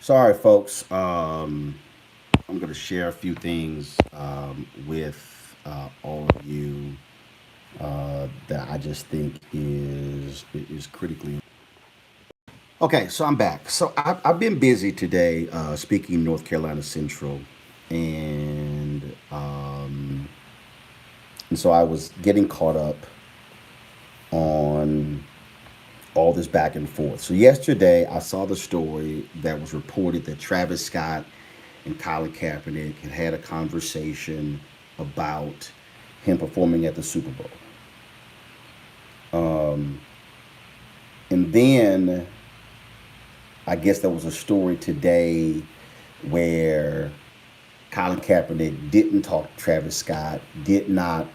Sorry, folks. I'm going to share a few things with all of you that I just think is critically. Okay, so I'm back. So I've been busy today speaking North Carolina Central, and um, and so I was getting caught up on all this back and forth. So yesterday I saw the story that was reported that Travis Scott and Colin Kaepernick had a conversation about him performing at the Super Bowl. And then I guess there was a story today where Colin Kaepernick didn't talk to Travis Scott, did not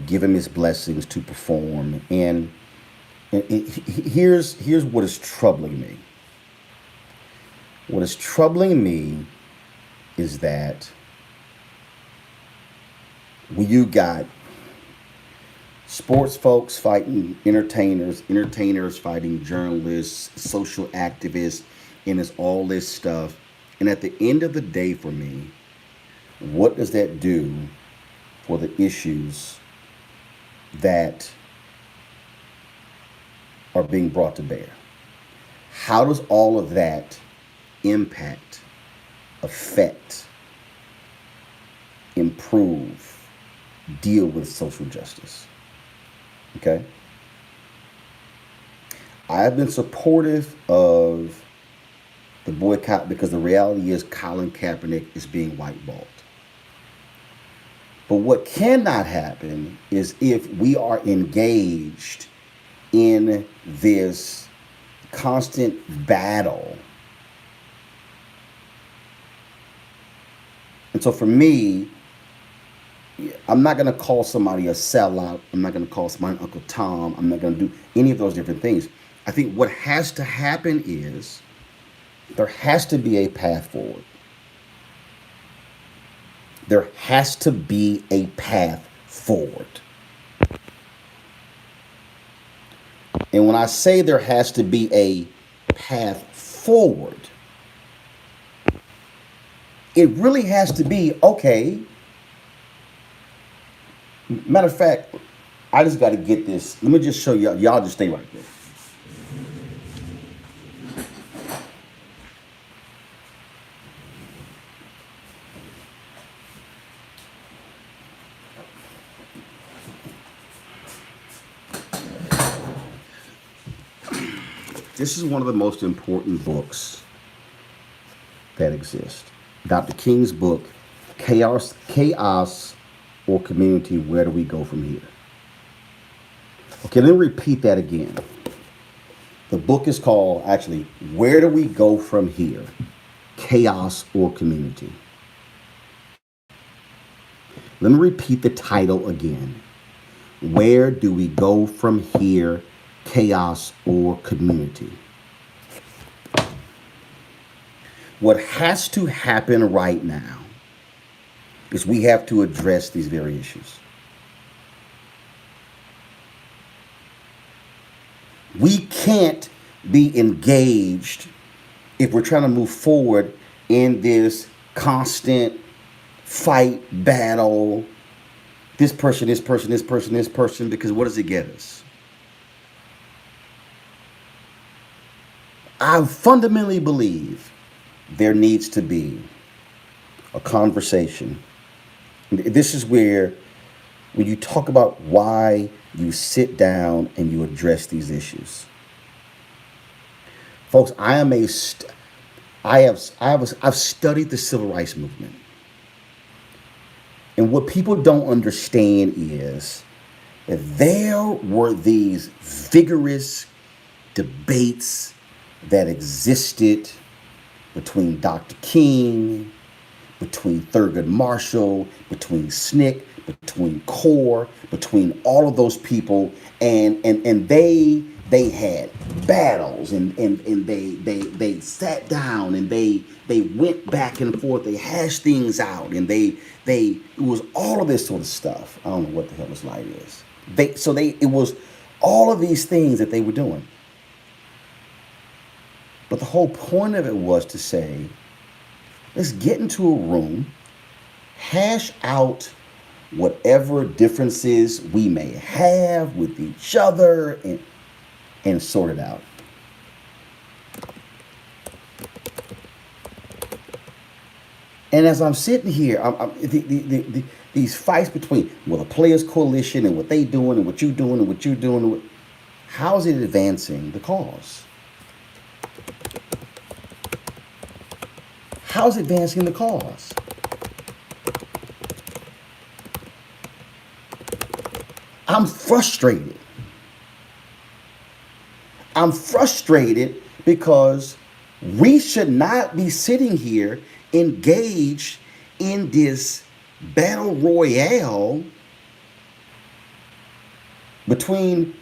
give him his blessings to perform. And here's what is troubling me. What is troubling me is that when you got sports folks fighting entertainers, entertainers fighting journalists, social activists, and it's all this stuff. And at the end of the day, for me, what does that do for the issues that are being brought to bear? How does all of that impact, affect, improve, deal with social justice? Okay? I have been supportive of the boycott because the reality is Colin Kaepernick is being whiteballed. But what cannot happen is if we are engaged in this constant battle. And so for me, I'm not going to call somebody a sellout. I'm not going to call somebody Uncle Tom. I'm not going to do any of those different things. I think what has to happen is there has to be a path forward. There has to be a path forward. And when I say there has to be a path forward, it really has to be okay. Matter of fact, I just got to get this. Let me just show y'all. Y'all just stay right there. This is one of the most important books that exist. Dr. King's book, Chaos or Community, Where Do We Go From Here? Okay, let me repeat that again. The book is called, actually, Where Do We Go From Here? Chaos or Community. Let me repeat the title again. Where do we go from here? Chaos or community? What has to happen right now is we have to address these very issues. We can't be engaged if we're trying to move forward in this constant fight, battle, this person, this person, this person, this person, because what does it get us? I fundamentally believe there needs to be a conversation. This is where, when you talk about why you sit down and you address these issues. Folks, I've studied the civil rights movement. And what people don't understand is that there were these vigorous debates that existed between Dr. King, between Thurgood Marshall, between SNCC, between CORE, between all of those people, and they had battles, and they sat down, and they went back and forth, they hashed things out, and they it was all of this sort of stuff. I don't know what the hell this light is. It was all of these things that they were doing. But the whole point of it was to say, let's get into a room, hash out whatever differences we may have with each other, and sort it out. And as I'm sitting here, these fights between, well, the Players Coalition and what they doing and what you doing and what you're doing, how is it advancing the cause? How's it advancing the cause? I'm frustrated. I'm frustrated because we should not be sitting here engaged in this battle royale between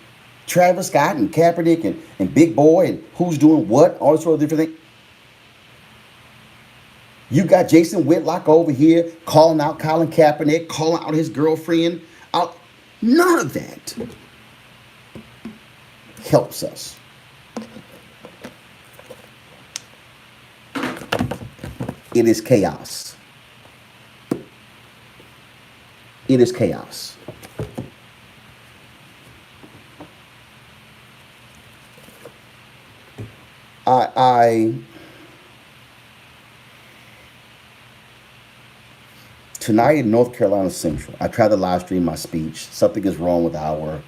Travis Scott and Kaepernick and Big Boy and who's doing what, all this sort of different things. You got Jason Whitlock over here calling out Colin Kaepernick, calling out his girlfriend. None of that helps us. It is chaos. It is chaos. Tonight in North Carolina Central, I tried to live stream my speech. Something is wrong with our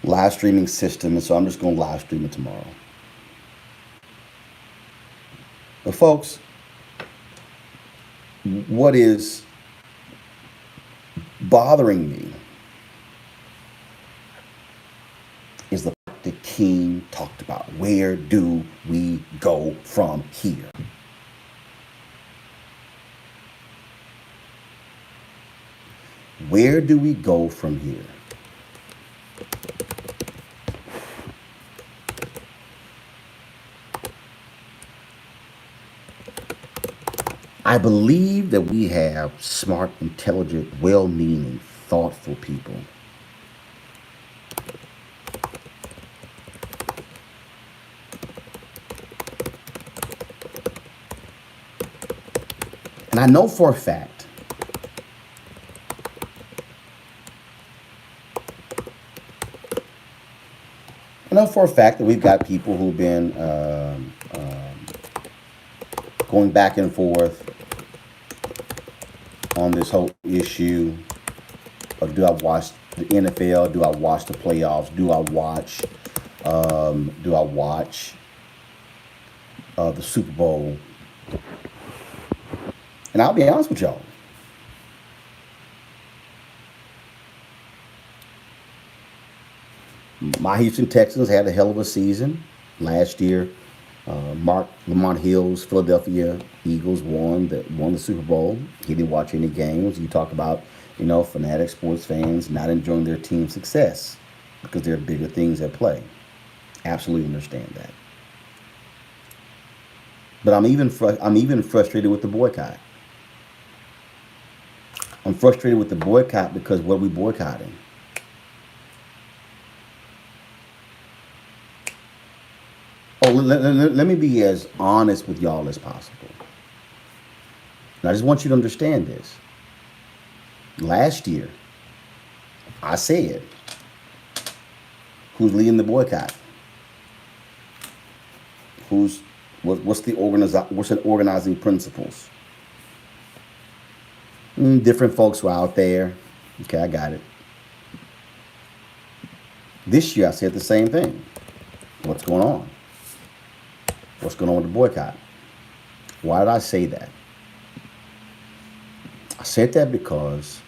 live streaming system, and so I'm just going to live stream it tomorrow. But folks, what is bothering me is the part that King talked about. Where do we go from here? Where do we go from here? I believe that we have smart, intelligent, well-meaning, thoughtful people. And I know for a fact that we've got people who've been going back and forth on this whole issue of, do I watch the NFL? Do I watch the playoffs? Do I watch the Super Bowl? And I'll be honest with y'all. My Houston Texans had a hell of a season last year. Lamont Hill's Philadelphia Eagles won the Super Bowl. He didn't watch any games. You talk about, fanatic sports fans not enjoying their team's success because there are bigger things at play. Absolutely understand that. But I'm even frustrated with the boycott. I'm frustrated with the boycott because what are we boycotting? Oh, let me be as honest with y'all as possible. And I just want you to understand this. Last year, I said, who's leading the boycott? What's the organizing principles? Different folks were out there. Okay, I got it. This year, I said the same thing. What's going on? What's going on with the boycott? Why did I say that? I said that because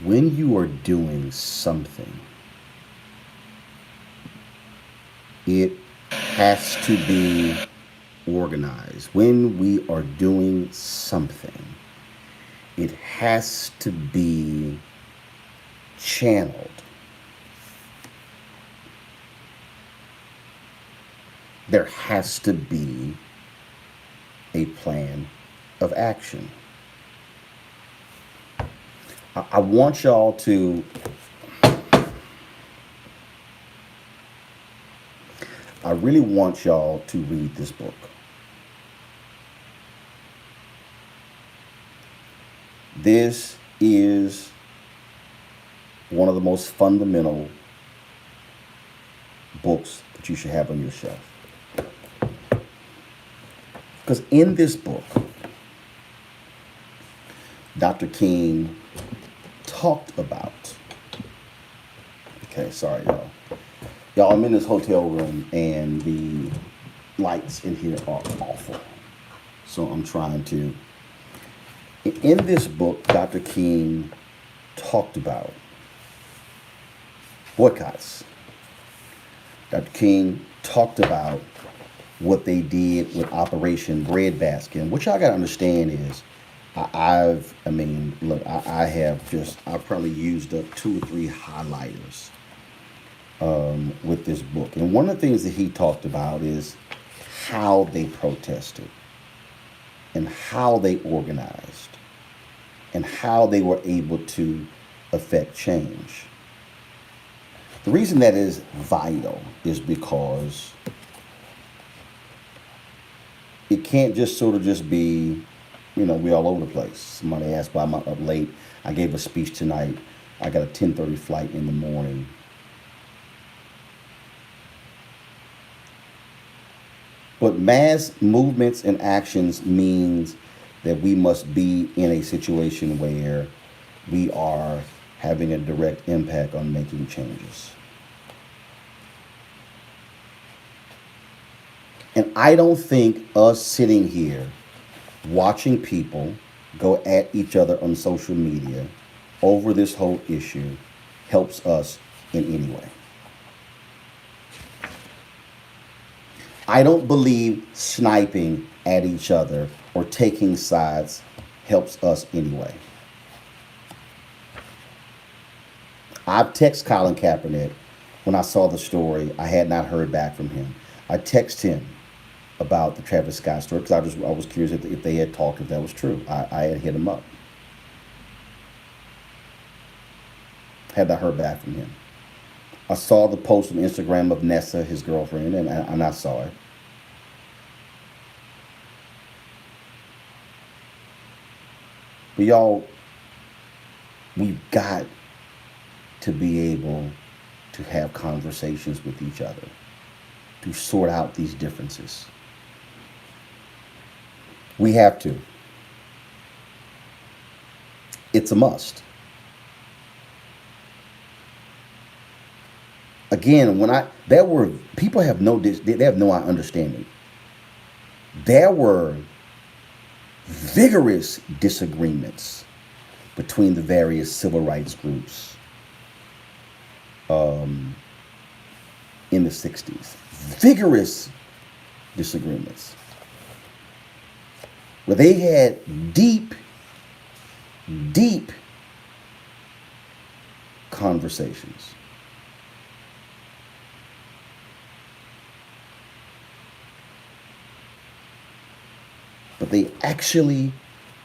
when you are doing something, it has to be organized. When we are doing something, it has to be channeled. There has to be a plan of action. I want y'all to I really want y'all to read this book. This is one of the most fundamental books that you should have on your shelf. Because in this book, Dr. King talked about, okay, sorry, y'all. Y'all, I'm in this hotel room and the lights in here are awful. So I'm trying to, in this book, Dr. King talked about boycotts. Dr. King talked about what they did with Operation Breadbasket. And what y'all got to understand is, I've probably used up 2 or 3 highlighters with this book. And one of the things that he talked about is how they protested and how they organized and how they were able to affect change. The reason that is vital is because it can't just sort of just be, we all over the place. Somebody asked why I'm up late. I gave a speech tonight. I got a 10:30 flight in the morning. But mass movements and actions means that we must be in a situation where we are having a direct impact on making changes. And I don't think us sitting here watching people go at each other on social media over this whole issue helps us in any way. I don't believe sniping at each other or taking sides helps us anyway. I've texted Colin Kaepernick when I saw the story. I had not heard back from him. I texted him about the Travis Scott story because I was curious if they had talked, if that was true. I had hit him up. Had not heard back from him. I saw the post on Instagram of Nessa, his girlfriend, and I saw it. But y'all, we've got to be able to have conversations with each other to sort out these differences. We have to. It's a must. Again, people have no understanding. There were vigorous disagreements between the various civil rights groups in the 60s. Vigorous disagreements. Where they had deep conversations. But they actually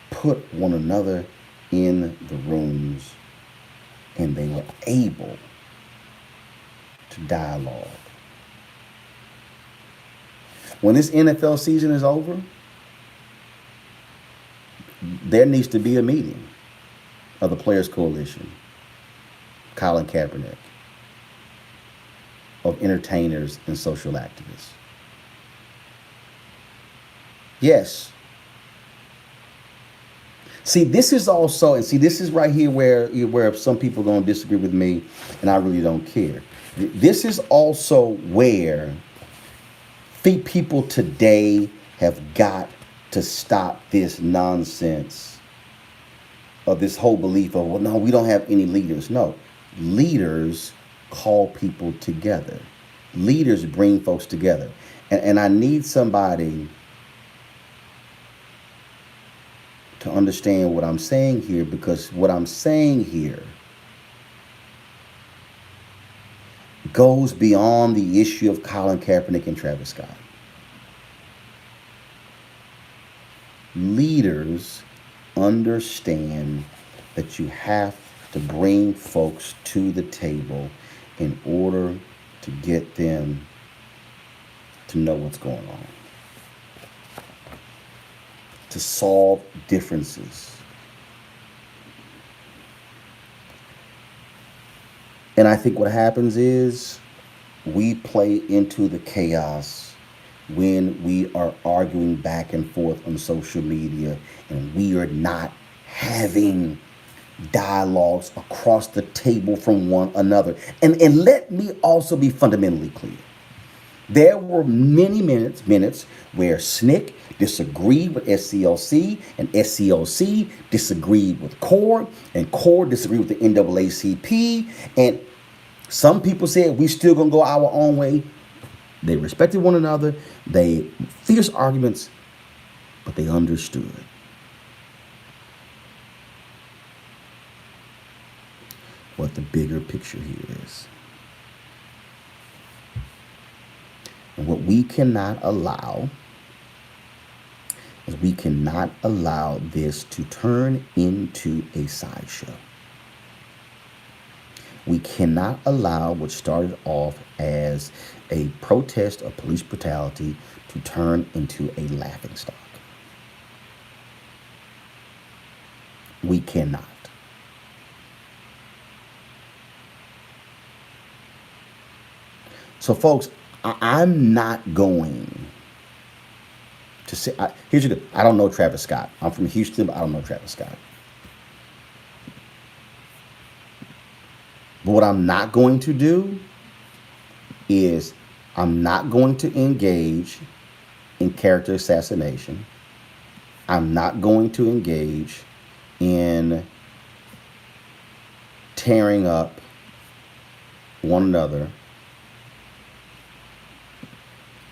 put one another in the rooms and they were able to dialogue. When this NFL season is over, there needs to be a meeting of the Players Coalition, Colin Kaepernick, of entertainers and social activists. Yes. See, this is right here where some people are going to disagree with me, and I really don't care. This is also where people today have got to stop this nonsense of this whole belief of, well, no, we don't have any leaders. No, leaders call people together. Leaders bring folks together. And I need somebody to understand what I'm saying here, because what I'm saying here goes beyond the issue of Colin Kaepernick and Travis Scott. Leaders understand that you have to bring folks to the table in order to get them to know what's going on, to solve differences. And I think what happens is we play into the chaos when we are arguing back and forth on social media and we are not having dialogues across the table from one another. And let me also be fundamentally clear. There were many minutes where SNCC disagreed with SCLC and SCLC disagreed with CORE and CORE disagreed with the NAACP. And some people said we still gonna go our own way. They respected one another. They fierce arguments, but they understood. What the bigger picture here is. And what we cannot allow is we cannot allow this to turn into a sideshow. We cannot allow what started off as a protest of police brutality to turn into a laughingstock. We cannot. So, folks, I'm not going to say, here's the deal. I don't know Travis Scott. I'm from Houston, but I don't know Travis Scott. But what I'm not going to do is I'm not going to engage in character assassination. I'm not going to engage in tearing up one another.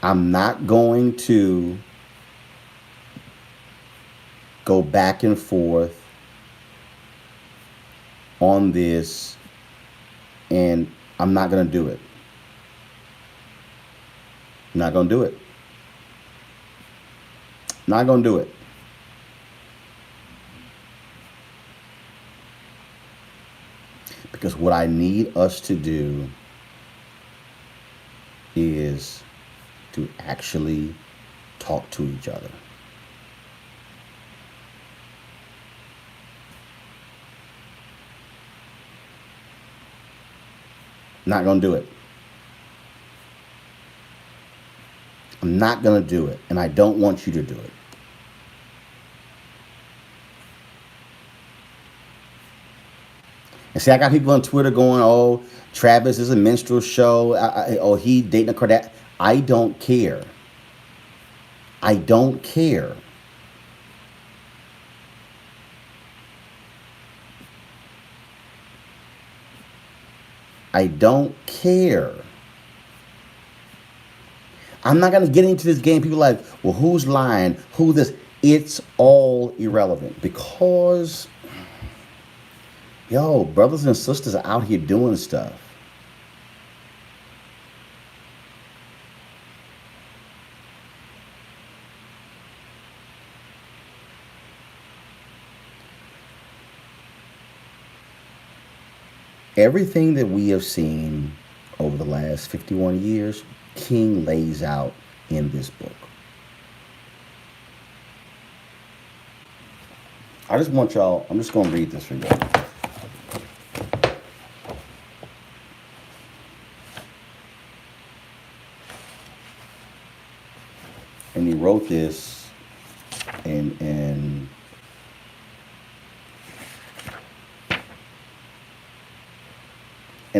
I'm not going to go back and forth on this, and I'm not going to do it. I'm not going to do it. Not going to do it. Because what I need us to do is to actually talk to each other. Not going to do it. I'm not going to do it, and I don't want you to do it. And see, I got people on Twitter going, oh, Travis is a minstrel show. Oh, he dating a Kardashian. I don't care. I don't care. I don't care. I'm not going to get into this game. People are like, well, who's lying? Who this? It's all irrelevant because, yo, brothers and sisters are out here doing stuff. Everything that we have seen over the last 51 years, King lays out in this book. I just want y'all, I'm just going to read this for y'all. And he wrote this and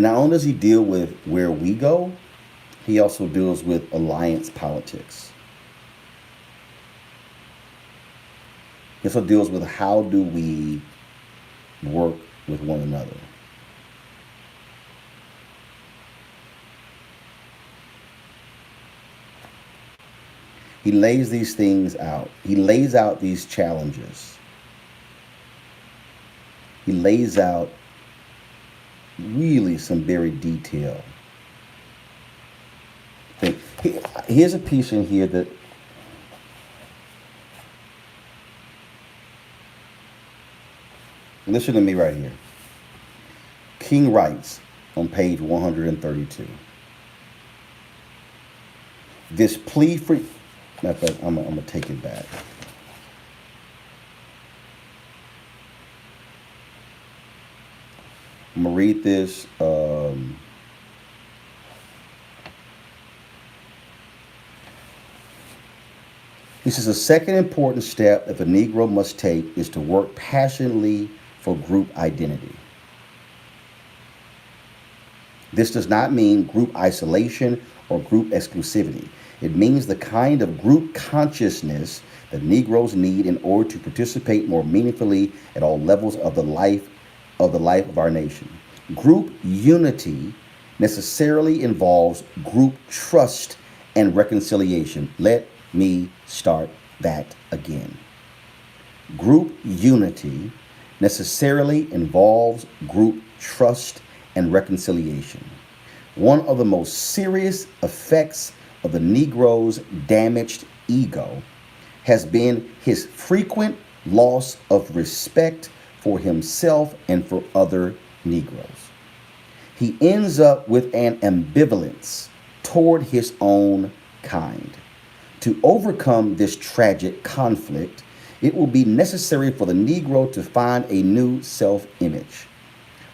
not only does he deal with where we go, he also deals with alliance politics. He also deals with how do we work with one another. He lays these things out. He lays out these challenges. He lays out really some very detail. Here's a piece in here that listen to me right here. King writes on page 132. This plea for, matter of fact, I'm going to take it back. I'm going to read this. He says, a second important step that the Negro must take is to work passionately for group identity. This does not mean group isolation or group exclusivity. It means the kind of group consciousness that Negroes need in order to participate more meaningfully at all levels of the life of our nation. Group unity necessarily involves group trust and reconciliation. Let me start that again. Group unity necessarily involves group trust and reconciliation. One of the most serious effects of the Negro's damaged ego has been his frequent loss of respect for himself and for other Negroes. He ends up with an ambivalence toward his own kind. To overcome this tragic conflict, it will be necessary for the Negro to find a new self-image.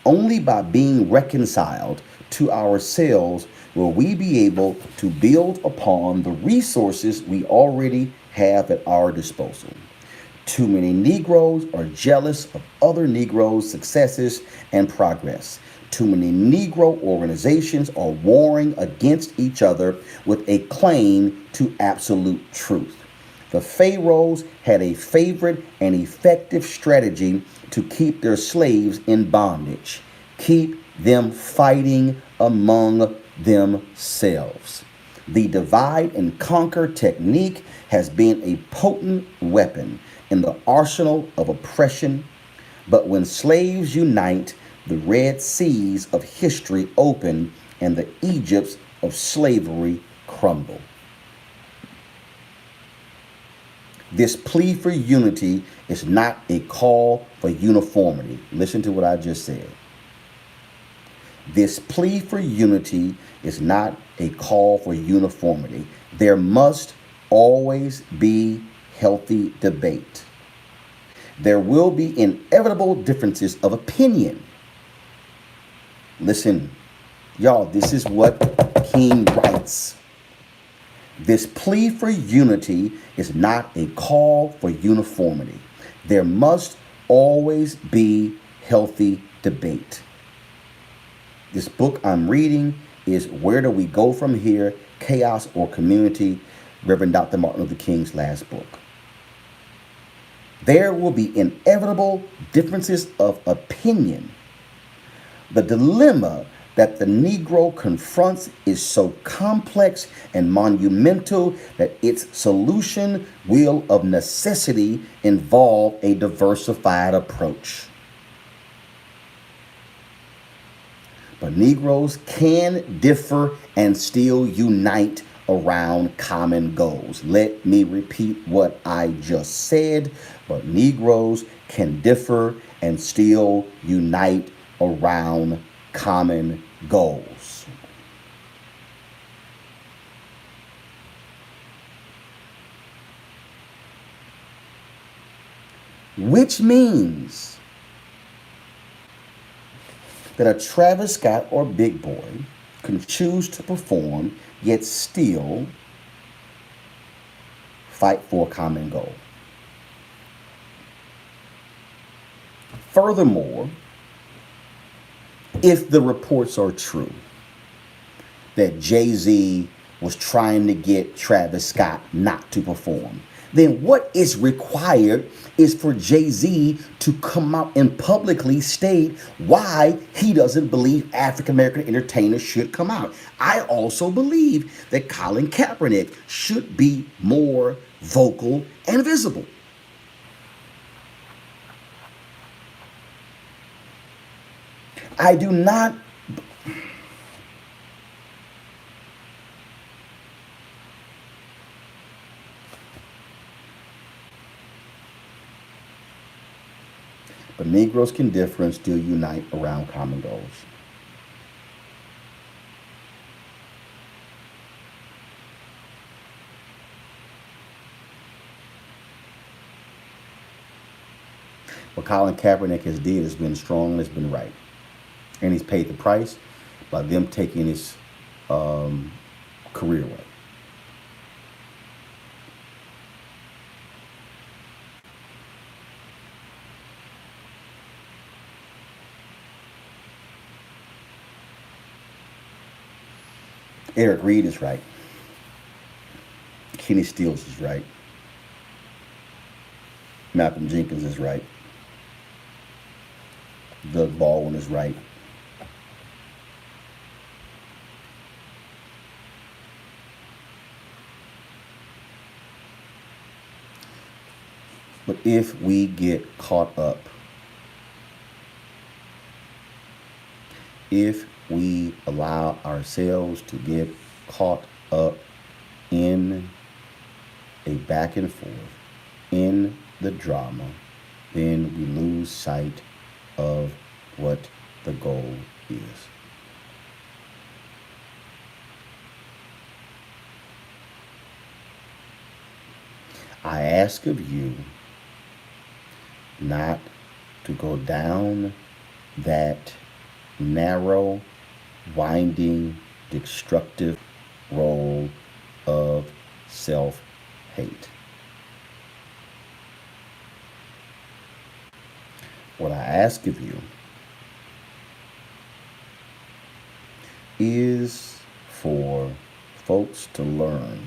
Only by being reconciled to ourselves will we be able to build upon the resources we already have at our disposal. Too many Negroes are jealous of other Negroes' successes and progress. Too many Negro organizations are warring against each other with a claim to absolute truth. The Pharaohs had a favorite and effective strategy to keep their slaves in bondage. Keep them fighting among themselves. The divide and conquer technique has been a potent weapon in the arsenal of oppression, but when slaves unite, the Red Seas of history open and the Egypts of slavery crumble. This plea for unity is not a call for uniformity. Listen to what I just said. This plea for unity is not a call for uniformity. There must always be healthy debate. There will be inevitable differences of opinion. Listen, y'all, this is what King writes. This plea for unity is not a call for uniformity. There must always be healthy debate. This book I'm reading is Where Do We Go From Here? Chaos or Community, Reverend Dr. Martin Luther King's last book. There will be inevitable differences of opinion. The dilemma that the Negro confronts is so complex and monumental that its solution will of necessity involve a diversified approach. But Negroes can differ and still unite around common goals. Let me repeat what I just said. But Negroes can differ and still unite around common goals. Which means that a Travis Scott or Big Boy can choose to perform yet still fight for a common goal. Furthermore, if the reports are true that Jay-Z was trying to get Travis Scott not to perform, then what is required is for Jay-Z to come out and publicly state why he doesn't believe African-American entertainers should come out. I also believe that Colin Kaepernick should be more vocal and visible. I do not but Negroes can differ and still unite around common goals. What Colin Kaepernick has did has been strong and has been right. And he's paid the price by them taking his career away. Eric Reed is right. Kenny Stills is right. Malcolm Jenkins is right. Doug Baldwin is right. But if we get caught up, if we allow ourselves to get caught up in a back and forth, in the drama, then we lose sight of what the goal is. I ask of you not to go down that narrow, winding, destructive road of self-hate. What I ask of you is for folks to learn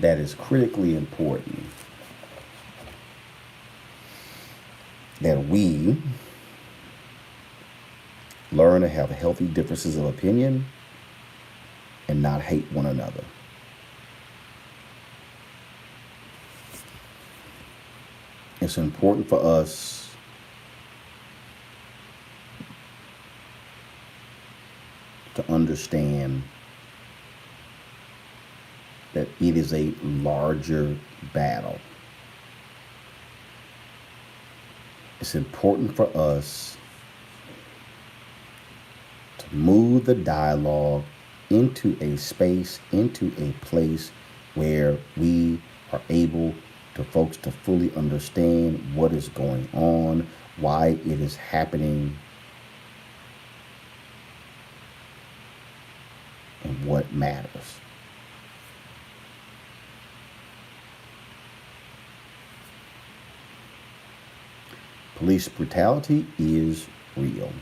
that is critically important that we learn to have healthy differences of opinion and not hate one another. It's important for us to understand that it is a larger battle. It's important for us to move the dialogue into a space, into a place where we are able to folks to fully understand what is going on, why it is happening, and what matters. Police brutality is real.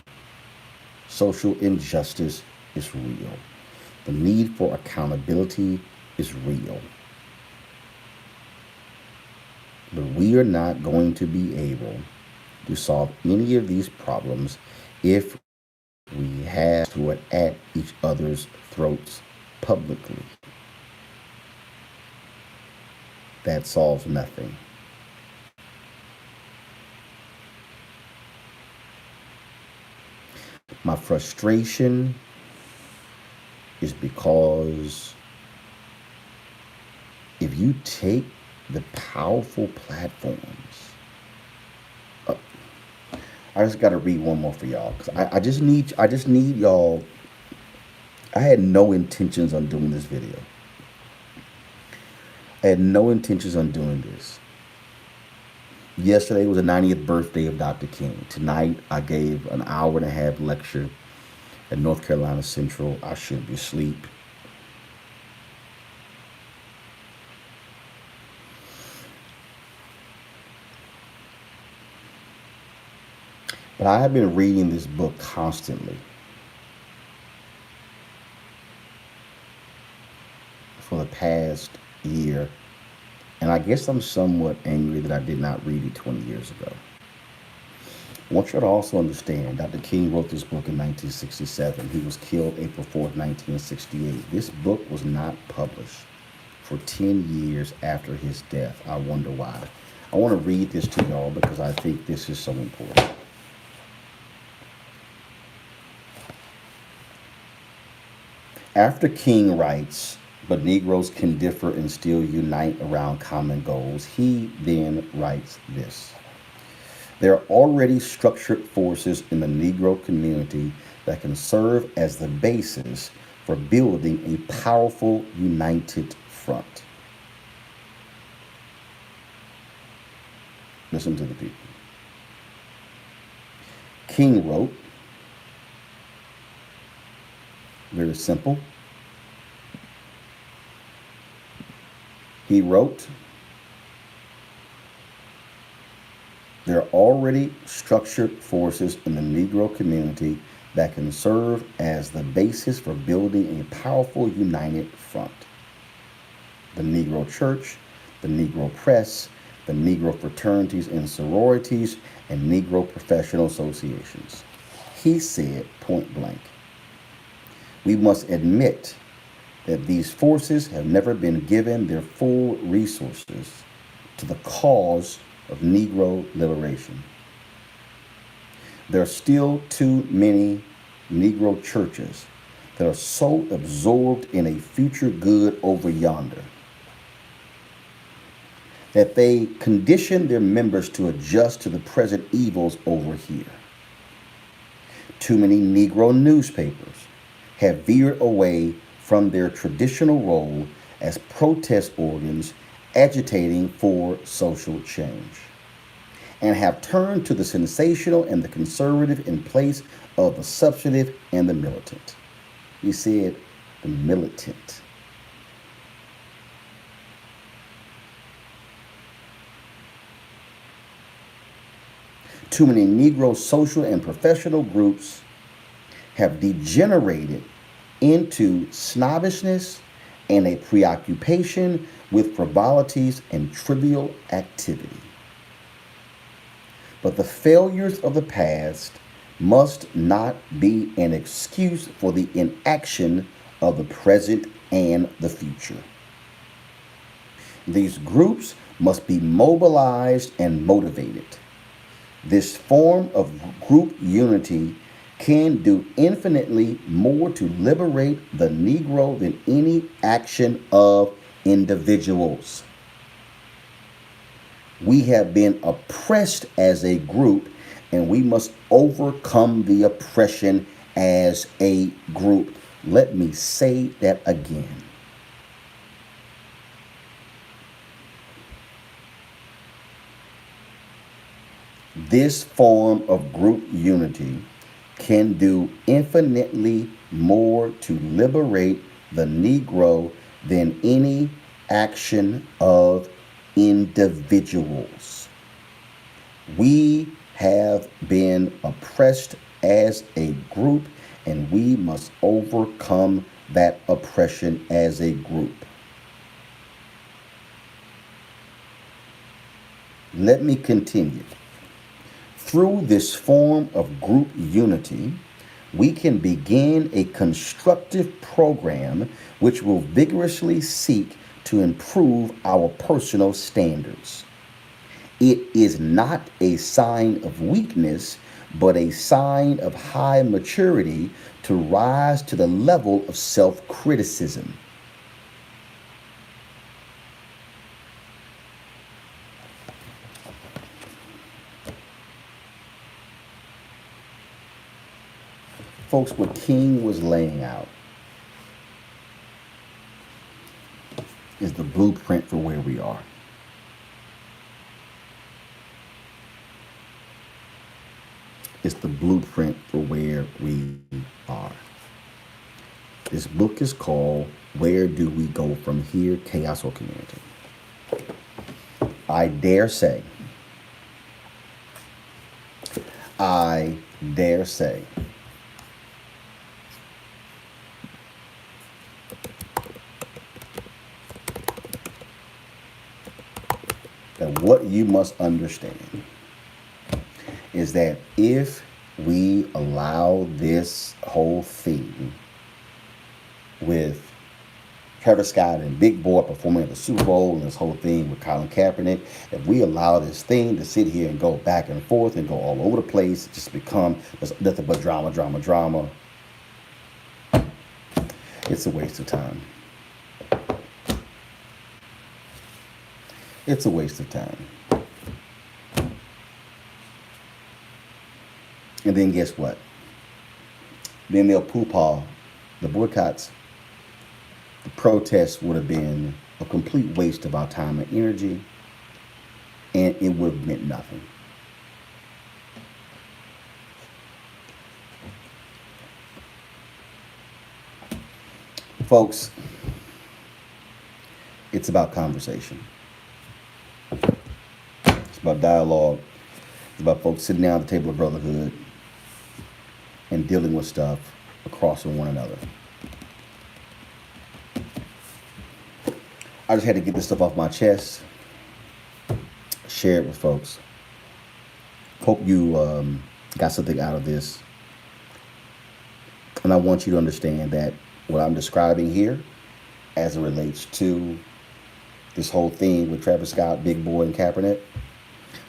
Social injustice is real. The need for accountability is real. But we are not going to be able to solve any of these problems if we have to it at each other's throats publicly. That solves nothing. My frustration is because if you take the powerful platforms, I just got to read one more for y'all because I just need y'all. I had no intentions on doing this video. I had no intentions on doing this. Yesterday was the 90th birthday of Dr. King. Tonight, I gave an hour-and-a-half lecture at North Carolina Central. I should be asleep. But I have been reading this book constantly for the past year. And I guess I'm somewhat angry that I did not read it 20 years ago. I want you to also understand, Dr. King wrote this book in 1967. He was killed April 4th, 1968. This book was not published for 10 years after his death. I wonder why. I want to read this to y'all because I think this is so important. After King writes, "But Negroes can differ and still unite around common goals," he then writes this: "There are already structured forces in the Negro community that can serve as the basis for building a powerful, united front. Listen to the people. King wrote, very simple. He wrote, there are already structured forces in the Negro community that can serve as the basis for building a powerful united front. The Negro Church, the Negro Press, the Negro fraternities and sororities, and Negro professional associations. He said point blank, we must admit that these forces have never been given their full resources to the cause of Negro liberation. There are still too many Negro churches that are so absorbed in a future good over yonder that they condition their members to adjust to the present evils over here. Too many Negro newspapers have veered away from their traditional role as protest organs agitating for social change, and have turned to the sensational and the conservative in place of the substantive and the militant. He said, the militant. Too many Negro social and professional groups have degenerated into snobbishness and a preoccupation with frivolities and trivial activity. But the failures of the past must not be an excuse for the inaction of the present and the future. These groups must be mobilized and motivated. This form of group unity can do infinitely more to liberate the Negro than any action of individuals. We have been oppressed as a group, and we must overcome the oppression as a group. Let me say that again. This form of group unity can do infinitely more to liberate the Negro than any action of individuals. We have been oppressed as a group, and we must overcome that oppression as a group. Let me continue. Through this form of group unity, we can begin a constructive program which will vigorously seek to improve our personal standards. It is not a sign of weakness, but a sign of high maturity to rise to the level of self-criticism. Folks, what King was laying out is the blueprint for where we are. It's the blueprint for where we are. This book is called Where Do We Go From Here? Chaos or Community. I dare say that what you must understand is that if we allow this whole thing with Travis Scott and Big Boy performing at the Super Bowl and this whole thing with Colin Kaepernick, if we allow this thing to sit here and go back and forth and go all over the place, just become nothing but drama, it's a waste of time. It's a waste of time. And then guess what? Then they'll poo-paw the boycotts. The protests would have been a complete waste of our time and energy. and it would have meant nothing. Folks, it's about conversation. It's about dialogue. It's about folks sitting down at the table of brotherhood and dealing with stuff across from one another. I just had to get this stuff off my chest, share it with folks. Hope you got something out of this. And I want you to understand that what I'm describing here, as it relates to this whole thing with Travis Scott, Big Boy, and Kaepernick,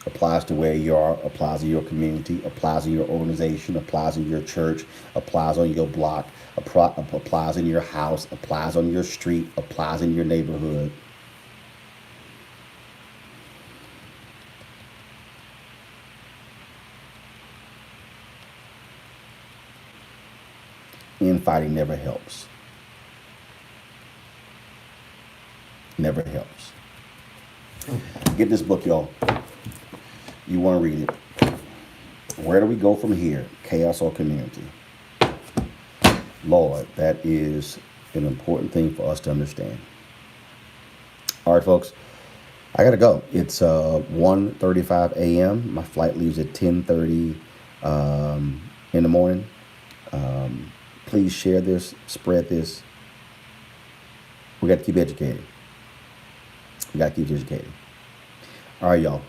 applies to where you are, applies to your community, applies to your organization, applies in your church, applies on your block, applies in your house, applies on your street, applies in your neighborhood. Infighting never helps. Never helps. Get this book, y'all. You want to read it. Where do we go from here? Chaos or community? Lord, that is an important thing for us to understand. All right, folks. I got to go. It's 1:35 a.m. My flight leaves at 10:30 in the morning. Please share this, spread this. We got to keep educating. We got to keep educating. All right, y'all.